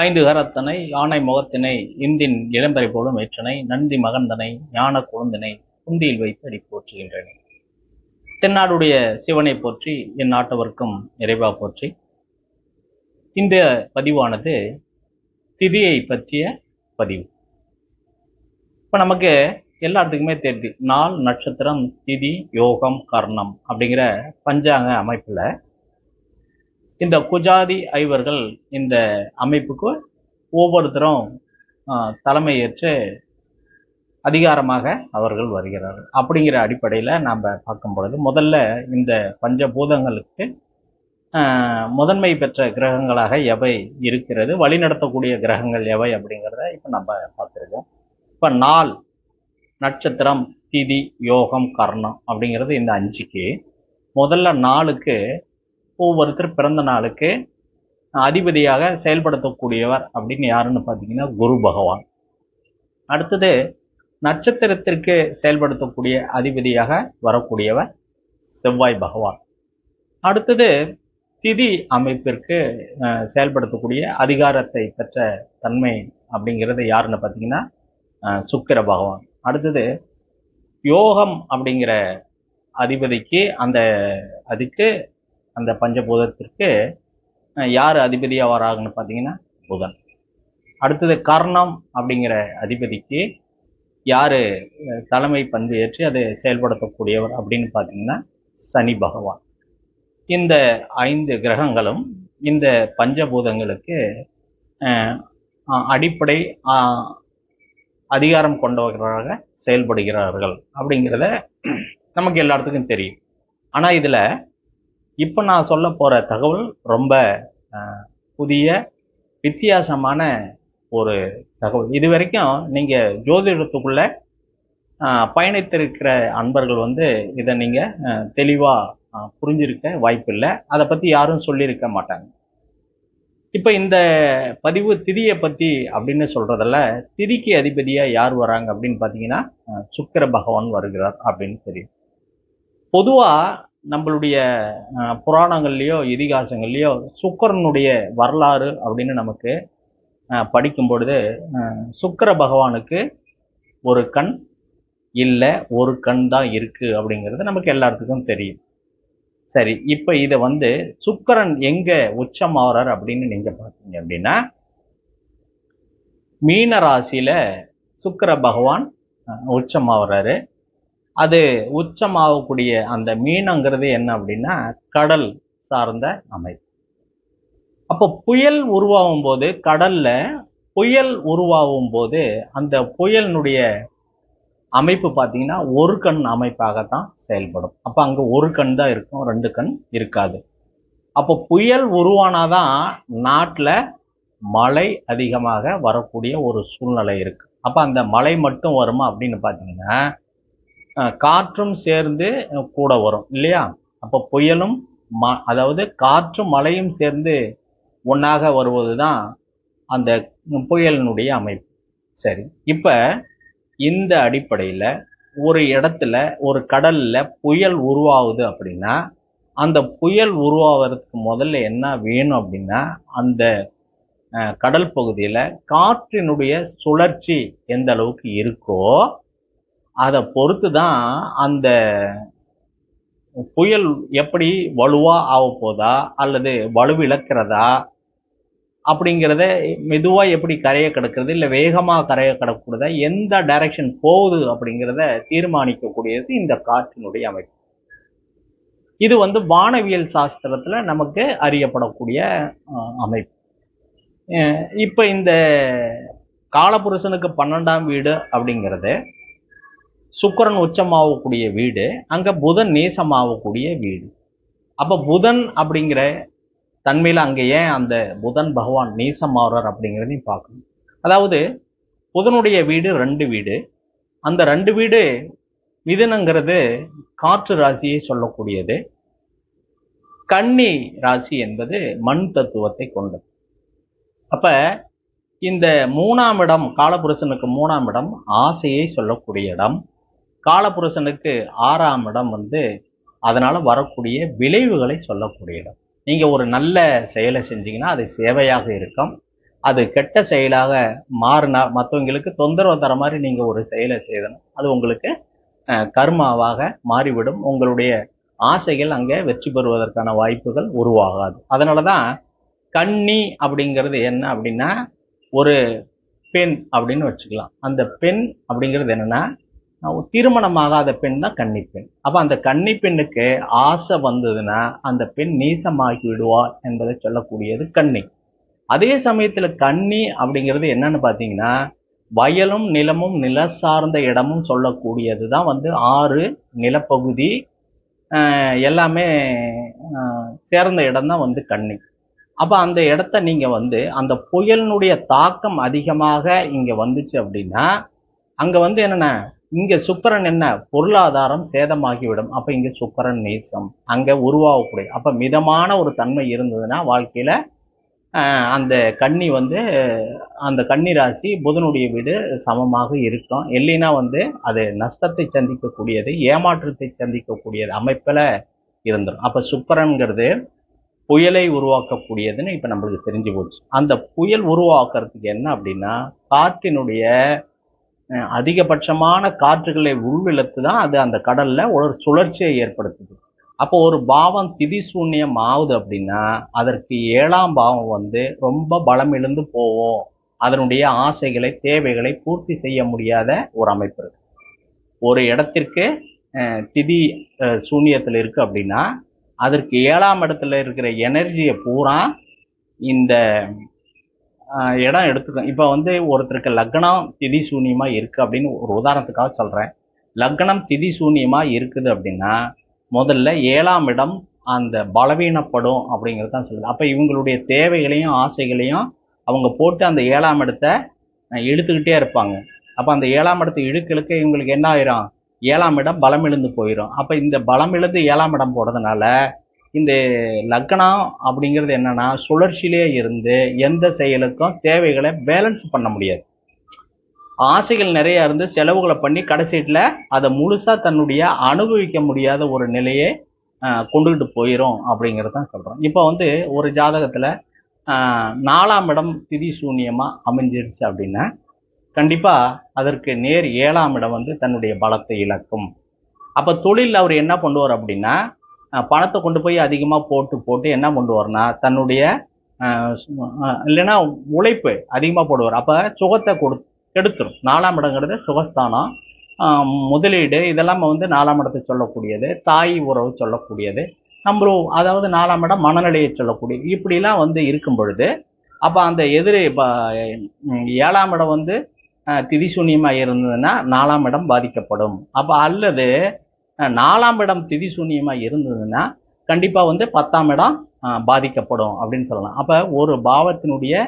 ஐந்து கரத்தனை யானை முகத்தினை இந்தின் இளம்பரை போலும் ஏற்றனை நந்தி மகந்தனை ஞான குழந்தினை குந்தியில் வைத்து அடி போற்றுகின்றன. தென்னாடுடைய சிவனை போற்றி என் நாட்டவர்க்கும் நிறைவா போற்றி. இந்த பதிவானது திதியை பற்றிய பதிவு. இப்போ நமக்கு எல்லாத்துக்குமே தெரியுது, நாள், நட்சத்திரம், திதி, யோகம், கர்ணம் அப்படிங்கிற பஞ்சாங்க அமைப்புல இந்த குஜாதி ஐவர்கள் இந்த அமைப்புக்கு ஒவ்வொருத்தரும் தலைமை ஏற்று அதிகாரமாக அவர்கள் வருகிறார்கள். அப்படிங்கிற அடிப்படையில் நாம் பார்க்கும் பொழுது முதல்ல இந்த பஞ்சபூதங்களுக்கு முதன்மை பெற்ற கிரகங்களாக எவை இருக்கிறது, வழிநடத்தக்கூடிய கிரகங்கள் எவை அப்படிங்கிறத இப்போ நம்ம பார்த்துருக்கோம். இப்போ நாள், நட்சத்திரம், திதி, யோகம், கர்ணம் அப்படிங்கிறது இந்த அஞ்சுக்கு முதல்ல நாளுக்கு ஒவ்வொருத்தர் பிறந்த நாளுக்கு அதிபதியாக செயல்படுத்தக்கூடியவர் அப்படின்னு யாருன்னு பார்த்தீங்கன்னா குரு பகவான். அடுத்தது நட்சத்திரத்திற்கு செயல்படுத்தக்கூடிய அதிபதியாக வரக்கூடியவர் செவ்வாய் பகவான். அடுத்தது திதி அமைப்பிற்கு செயல்படுத்தக்கூடிய அதிகாரத்தை பெற்ற தன்மை அப்படிங்கிறது யாருன்னு பார்த்தீங்கன்னா சுக்கிர பகவான். அடுத்தது யோகம் அப்படிங்கிற அதிபதிக்கு அதுக்கு அந்த பஞ்சபூதத்திற்கு யார் அதிபதியாக வராங்கன்னு பார்த்தீங்கன்னா புதன். அடுத்தது கர்ணம் அப்படிங்கிற அதிபதிக்கு யார் தலைமை பண்பு ஏற்றி அதை செயல்படுத்தக்கூடியவர் அப்படின்னு பார்த்தீங்கன்னா சனி பகவான். இந்த 5 கிரகங்களும் இந்த பஞ்சபூதங்களுக்கு அடிப்படை அதிகாரம் கொண்டவர்களாக செயல்படுகிறார்கள் அப்படிங்கிறத நமக்கு எல்லாத்துக்கும் தெரியும். ஆனால் இதில் இப்போ நான் சொல்ல போகிற தகவல் ரொம்ப புதிய வித்தியாசமான ஒரு தகவல். இது வரைக்கும் நீங்கள் ஜோதிடத்துக்குள்ளே பயணித்திருக்கிற அன்பர்கள் இதை நீங்கள் தெளிவாக புரிஞ்சிருக்க வாய்ப்பில்லை. அதை பற்றி யாரும் சொல்லியிருக்க மாட்டாங்க. இப்போ இந்த பதிவு திதியை பற்றி அப்படின்னு சொல்கிறதில்ல, திதிக்கு அதிபதியாக யார் வராங்க அப்படின்னு பார்த்தீங்கன்னா சுக்கிர பகவான் வருகிறார் அப்படின்னு தெரியும். பொதுவாக நம்மளுடைய புராணங்கள்லேயோ இதிகாசங்கள்லேயோ சுக்கிரனுடைய வரலாறு அப்படின்னு நமக்கு படிக்கும் பொழுது சுக்கிர பகவானுக்கு ஒரு கண் இல்லை, ஒரு கண் தான் இருக்குது அப்படிங்கிறது நமக்கு எல்லாத்துக்கும் தெரியும். சரி, இப்போ இதை சுக்கிரன் எங்கே உச்சம் ஆகிறார் அப்படின்னு நீங்கள் பார்த்தீங்க அப்படின்னா மீன ராசியில் சுக்கிர பகவான் உச்சம் ஆகிறாரு. அது உச்சமாகக்கூடிய அந்த மீனங்கிறது என்ன அப்படின்னா கடல் சார்ந்த அமைப்பு. அப்போ புயல் உருவாகும் போது, கடல்ல புயல் உருவாகும் போது அந்த புயலினுடைய அமைப்பு பார்த்தீங்கன்னா ஒரு கண் அமைப்பாகத்தான் செயல்படும். அப்போ அங்கே ஒரு கண் தான் இருக்கும், 2 கண் இருக்காது. அப்போ புயல் உருவானாதான் நாட்டில் மழை அதிகமாக வரக்கூடிய ஒரு சூழ்நிலை இருக்கு. அப்போ அந்த மழை மட்டும் வருமா அப்படின்னு பார்த்தீங்கன்னா காற்றும் சேர்ந்து கூட வரும் இல்லையா? அப்போ புயலும் அதாவது காற்றும் மழையும் சேர்ந்து ஒன்றாக வருவது தான் அந்த புயலினுடைய அமைப்பு. சரி, இப்போ இந்த அடிப்படையில் ஒரு இடத்துல ஒரு கடலில் புயல் உருவாகுது அப்படின்னா அந்த புயல் உருவாகிறதுக்கு முதல்ல என்ன வேணும் அப்படின்னா அந்த கடல் பகுதியில் காற்றினுடைய சுழற்சி எந்த அளவுக்கு இருக்கோ அதை பொறுத்து தான் அந்த புயல் எப்படி வலுவாக ஆக போதா அல்லது வலுவிழக்கிறதா அப்படிங்கிறத, மெதுவாக எப்படி கரையை கிடக்கிறது இல்லை வேகமாக கரையை கிடக்கூடாதா, எந்த டைரக்ஷன் போகுது அப்படிங்கிறத தீர்மானிக்கக்கூடியது இந்த காற்றினுடைய அமைப்பு. இது வானவியல் சாஸ்திரத்தில் நமக்கு அறியப்படக்கூடிய அமைப்பு. இப்போ இந்த காலபுருஷனுக்கு 12ஆம் வீடு அப்படிங்கிறது சுக்கிரன் உச்சமாகக்கூடிய வீடு, அங்கே புதன் நேசமாகக்கூடிய வீடு. அப்போ புதன் அப்படிங்கிற தன்மையில் அங்கே ஏன் அந்த புதன் பகவான் நேசமாகிறார் அப்படிங்கிறதையும் பார்க்கணும். அதாவது புதனுடைய வீடு 2 வீடு, அந்த 2 வீடு மிதுனங்கிறது காற்று ராசியை சொல்லக்கூடியது, கன்னி ராசி என்பது மண் தத்துவத்தை கொண்டது. அப்போ இந்த 3ஆம் இடம், காலபுருஷனுக்கு 3ஆம் இடம் ஆசையை சொல்லக்கூடிய இடம், காலபுருஷனுக்கு 6ஆம் இடம் அதனால் வரக்கூடிய விளைவுகளை சொல்லக்கூடிய இடம். நீங்கள் ஒரு நல்ல செயலை செஞ்சீங்கன்னா அது சேவையாக இருக்கும், அது கெட்ட செயலாக மாறினா மற்றவங்களுக்கு தொந்தரவு தர மாதிரி நீங்க ஒரு செயலை செய்யணும், அது உங்களுக்கு கர்மாவாக மாறிவிடும். உங்களுடைய ஆசைகள் அங்கே வெற்றி பெறுவதற்கான வாய்ப்புகள் உருவாகாது. அதனாலதான் கன்னி அப்படிங்கிறது என்ன அப்படின்னா ஒரு பெண் அப்படின்னு வச்சுக்கலாம். அந்த பெண் அப்படிங்கிறது என்னன்னா திருமணமாகாத பெண் தான் கன்னி பெண். அப்ப அந்த கன்னி பெண்ணுக்கு ஆசை வந்ததுன்னா அந்த பெண் நீசமாகி விடுவார் என்பதை சொல்லக்கூடியது கன்னி. அதே சமயத்துல கன்னி அப்படிங்கிறது என்னன்னு பாத்தீங்கன்னா வயலும் நிலமும் நில சார்ந்த இடமும் சொல்லக்கூடியது தான் ஆறு நிலப்பகுதி எல்லாமே சேர்ந்த இடம் தான் கன்னி. அப்ப அந்த இடத்த நீங்க அந்த புயலினுடைய தாக்கம் அதிகமாக இங்க வந்துச்சு அப்படின்னா அங்க என்னன்னா இங்க சுக்கிரன் என்ன பொருளாதாரம் சேதமாகிவிடும். அப்ப இங்க சுக்கிரன் நீசம் அங்க உருவாகக்கூடிய, அப்ப மிதமான ஒரு தன்மை இருந்ததுன்னா வாழ்க்கையில அந்த கன்னி அந்த கன்னி ராசி புதனுடைய வீடு சமமாக இருக்கும். இல்லைன்னா அது நஷ்டத்தை சந்திக்கக்கூடியது, ஏமாற்றத்தை சந்திக்கக்கூடியது அமைப்புல இருந்துடும். அப்ப சுக்கிரன்கிறது புயலை உருவாக்கக்கூடியதுன்னு இப்ப நம்மளுக்கு தெரிஞ்சு போச்சு. அந்த புயல் உருவாக்குறதுக்கு என்ன அப்படின்னா காற்றினுடைய அதிகபட்சமான காற்றுகளை உள்விழத்து தான் அது அந்த கடல்ல ஒரு சுழற்சியை ஏற்படுத்துது. அப்போ ஒரு பாவம் திதி சூன்யம் ஆகுது அப்படின்னா அதற்கு 7ஆம் பாவம் ரொம்ப பலம் இழந்து போவோம். அதனுடைய ஆசைகளை தேவைகளை பூர்த்தி செய்ய முடியாத ஒரு அமைப்பு இருக்கு. ஒரு இடத்திற்கு திதி சூன்யத்தில் இருக்கு அப்படின்னா அதற்கு 7ஆம் இடத்துல இருக்கிற எனர்ஜியை பூரா இந்த இடம் எடுத்துக்கும். இப்போ ஒருத்தருக்கு லக்னம் திதி சூன்யமா இருக்கு அப்படின்னு ஒரு உதாரணத்துக்காக சொல்றேன். லக்னம் திதி சூன்யமா இருக்குது அப்படின்னா முதல்ல 7ஆம் இடம் அந்த பலவீனப்படும் அப்படிங்கிறது தான் சொல்லுது. அப்ப இவங்களுடைய தேவைகளையும் ஆசைகளையும் அவங்க போட்டு அந்த 7ஆம் இடத்தை இழுத்துக்கிட்டே இருப்பாங்க. அப்ப அந்த 7ஆம் இடத்தை இழுக்க இவங்களுக்கு என்ன ஆயிரும், 7ஆம் இடம் பலம் இழந்து போயிடும். அப்ப இந்த பலம் இழந்து 7ஆம் இடம் போறதுனால இந்த லக்னம் அப்படிங்கிறது என்னன்னா சுழற்சியிலே இருந்து எந்த செயலுக்கும் தேவைகளை பேலன்ஸ் பண்ண முடியாது. ஆசைகள் நிறைய இருந்து செலவுகளை பண்ணி கடைசீட்டில் அதை முழுசா தன்னுடைய அனுபவிக்க முடியாத ஒரு நிலையை கொண்டுகிட்டு போயிடும் அப்படிங்கிறதான் சொல்றோம். இப்போ ஒரு ஜாதகத்துல 4ஆம் இடம் திதி சூன்யமா அமைஞ்சிருச்சு அப்படின்னா கண்டிப்பா அதற்கு நேர் 7ஆம் இடம் தன்னுடைய பலத்தை இழக்கும். அப்ப தொழில் அவர் என்ன பண்ணுவார் அப்படின்னா பணத்தை கொண்டு போய் அதிகமா போட்டு என்ன பண்ணுவார்னா தன்னுடைய இல்லைன்னா உழைப்பு அதிகமா போடுவார். அப்ப சுகத்தை கெடுத்துரும். 4ஆம் இடங்கிறது சுகஸ்தானம், முதலீடு இதெல்லாம் 4ஆம் இடத்தை சொல்லக்கூடியது, தாய் உறவு சொல்லக்கூடியது, நம்மளும் அதாவது 4ஆம் இடம் மனநிலையை சொல்லக்கூடியது. இப்படிலாம் இருக்கும் பொழுது அப்ப அந்த எதிரி 7ஆம் இடம் திதி சூன்யமா இருந்ததுன்னா 4ஆம் இடம் பாதிக்கப்படும். அப்ப அல்லது 4ஆம் இடம் திதி சூன்யமா இருந்ததுன்னா கண்டிப்பா 10ஆம் இடம் பாதிக்கப்படும் அப்படின்னு சொல்லலாம். அப்ப ஒரு பாவத்தினுடைய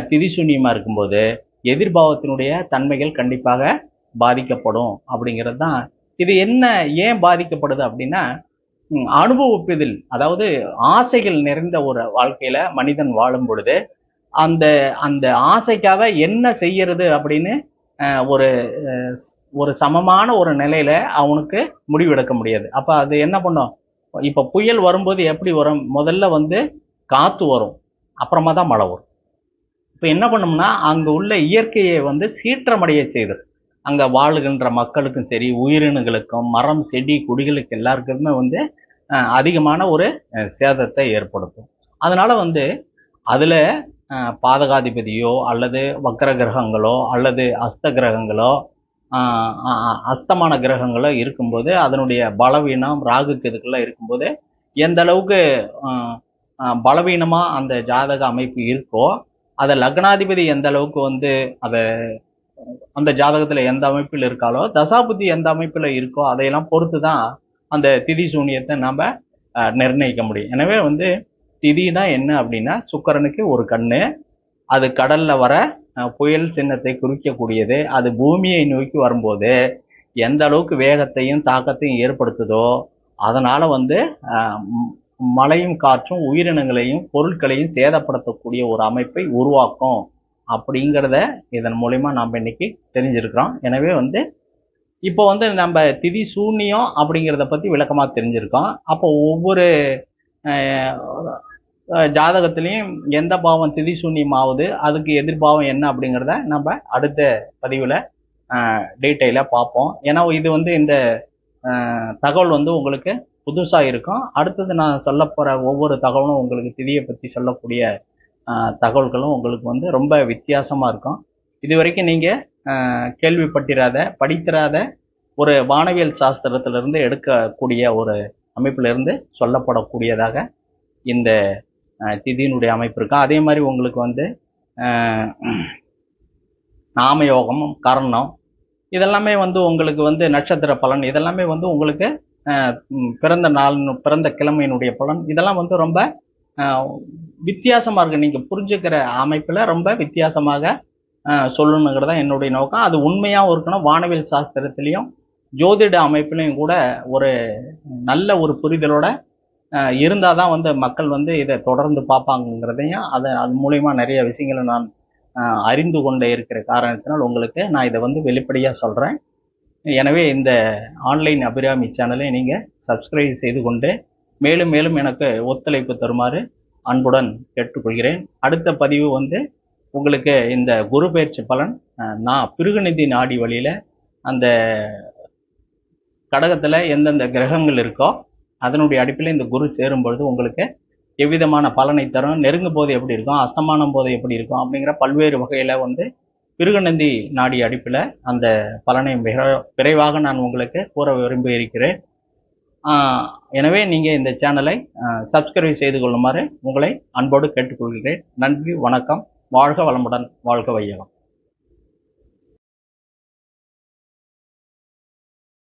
திதி சூன்யமா இருக்கும்போது எதிர்பாவத்தினுடைய தன்மைகள் கண்டிப்பாக பாதிக்கப்படும் அப்படிங்கிறது தான். இது என்ன ஏன் பாதிக்கப்படுது அப்படின்னா அனுபவிப்பதில், அதாவது ஆசைகள் நிறைந்த ஒரு வாழ்க்கையில மனிதன் வாழும் பொழுது அந்த அந்த ஆசைக்காக என்ன செய்யறது அப்படின்னு ஒரு ஒரு சமமான ஒரு நிலையில அவனுக்கு முடிவெடுக்க முடியாது. அப்ப அது என்ன பண்ணும், இப்ப புயல் வரும்போது எப்படி வரும், முதல்ல காத்து வரும், அப்புறமா தான் மழை வரும். இப்ப என்ன பண்ணும்னா அங்க உள்ள இயற்கையை சீற்றமடைய செய்தது. அங்க வாழுகின்ற மக்களுக்கும் சரி, உயிரினங்களுக்கும், மரம் செடி கொடிகளுக்கு எல்லாருக்குமே அதிகமான ஒரு சேதத்தை ஏற்படுத்தும். அதனால அதுல பாதகாதிபதியோ அல்லது வக்கர கிரகங்களோ அல்லது அஸ்த கிரகங்களோ அஸ்தமான கிரகங்களோ இருக்கும்போது அதனுடைய பலவீனம் ராகு கேதுக்கெல்லாம் இருக்கும்போது எந்த அளவுக்கு பலவீனமா அந்த ஜாதக அமைப்பு இருக்கோ அதை லக்னாதிபதி எந்த அளவுக்கு அதை அந்த ஜாதகத்துல எந்த அமைப்பில் இருக்காலோ தசாபுத்தி எந்த அமைப்புல இருக்கோ அதையெல்லாம் பொறுத்து தான் அந்த திதி சூன்யத்தை நாம நிர்ணயிக்க முடியும். எனவே திதினா என்ன அப்படின்னா சுக்கிரனுக்கு ஒரு கண்ணு, அது கடல்ல வர புயல் சின்னத்தை குறிக்கக்கூடியது. அது பூமியை நோக்கி வரும்போது எந்த அளவுக்கு வேகத்தையும் தாக்கத்தையும் ஏற்படுத்துதோ அதனால மழையும் காற்றும் உயிரினங்களையும் பொருட்களையும் சேதப்படுத்தக்கூடிய ஒரு அமைப்பை உருவாக்கும் அப்படிங்கிறத இதன் மூலமா நாம் இன்னைக்கு தெரிஞ்சிருக்கிறோம். எனவே இப்போ நம்ம திதி சூன்யம் அப்படிங்கிறத பத்தி விளக்கமா தெரிஞ்சிருக்கோம். அப்போ ஒவ்வொரு ஜாதகத்திலையும் எந்த பாவம் திதி சூன்யம் ஆகுது, அதுக்கு எதிர்பாவம் என்ன அப்படிங்கிறத நம்ம அடுத்த பதிவில் டீட்டெயிலாக பார்ப்போம். ஏன்னா இது இந்த தகவல் உங்களுக்கு புதுசாக இருக்கும். அடுத்தது நான் சொல்ல போகிற ஒவ்வொரு தகவலும் உங்களுக்கு திதியை பற்றி சொல்லக்கூடிய தகவல்களும் உங்களுக்கு ரொம்ப வித்தியாசமாக இருக்கும். இது வரைக்கும் நீங்கள் கேள்விப்பட்டிராத படித்திராத ஒரு வானவியல் சாஸ்திரத்திலிருந்து எடுக்கக்கூடிய ஒரு அமைப்பிலிருந்து சொல்லப்படக்கூடியதாக இந்த திதியினுடைய அமைப்பு இருக்கும். அதே மாதிரி உங்களுக்கு நாமயோகம், கர்ணம் இதெல்லாமே உங்களுக்கு நட்சத்திர பலன் இதெல்லாமே உங்களுக்கு பிறந்த நாள், பிறந்த கிழமையினுடைய பலன் இதெல்லாம் ரொம்ப வித்தியாசமாக இருக்குது. நீங்கள் புரிஞ்சுக்கிற அமைப்பில் ரொம்ப வித்தியாசமாக சொல்லணுங்கிறது தான் என்னுடைய நோக்கம். அது உண்மையாகவும் இருக்கணும். வானவியல் சாஸ்திரத்திலையும் ஜோதிட அமைப்பிலையும் கூட ஒரு நல்ல ஒரு புரிதலோட இருந்தால் தான் மக்கள் இதை தொடர்ந்து பார்ப்பாங்கங்கிறதையும் அது மூலயமா நிறைய விஷயங்களை நான் அறிந்து கொண்டே இருக்கிற காரணத்தினால் உங்களுக்கு நான் இதை வெளிப்படையாக சொல்கிறேன். எனவே இந்த ஆன்லைன் அபிராமி சேனலை நீங்கள் சப்ஸ்கிரைப் செய்து கொண்டு மேலும் மேலும் எனக்கு ஒத்துழைப்பு தருமாறு அன்புடன் கேட்டுக்கொள்கிறேன். அடுத்த பதிவு உங்களுக்கு இந்த குரு பெயர்ச்சி பலன் நான் பிருகுநிதி நாடி வழியில் அந்த கடகத்தில் எந்தெந்த கிரகங்கள் இருக்கோ அதனுடைய அடிப்பில் இந்த குரு சேரும் பொழுது உங்களுக்கு எவ்விதமான பலனை தரும், நெருங்கும் போது எப்படி இருக்கும், அஸ்தமானம் போது எப்படி இருக்கும் அப்படிங்கிற பல்வேறு வகையில் பிருகுநந்தி நாடி அடிப்பில் அந்த பலனை விரைவாக நான் உங்களுக்கு கூற விரும்பி இருக்கிறேன். எனவே நீங்கள் இந்த சேனலை சப்ஸ்கிரைப் செய்து கொள்ளுமாறு உங்களை அன்போடு கேட்டுக்கொள்கிறேன். நன்றி, வணக்கம். வாழ்க வளமுடன், வாழ்க வையகம்.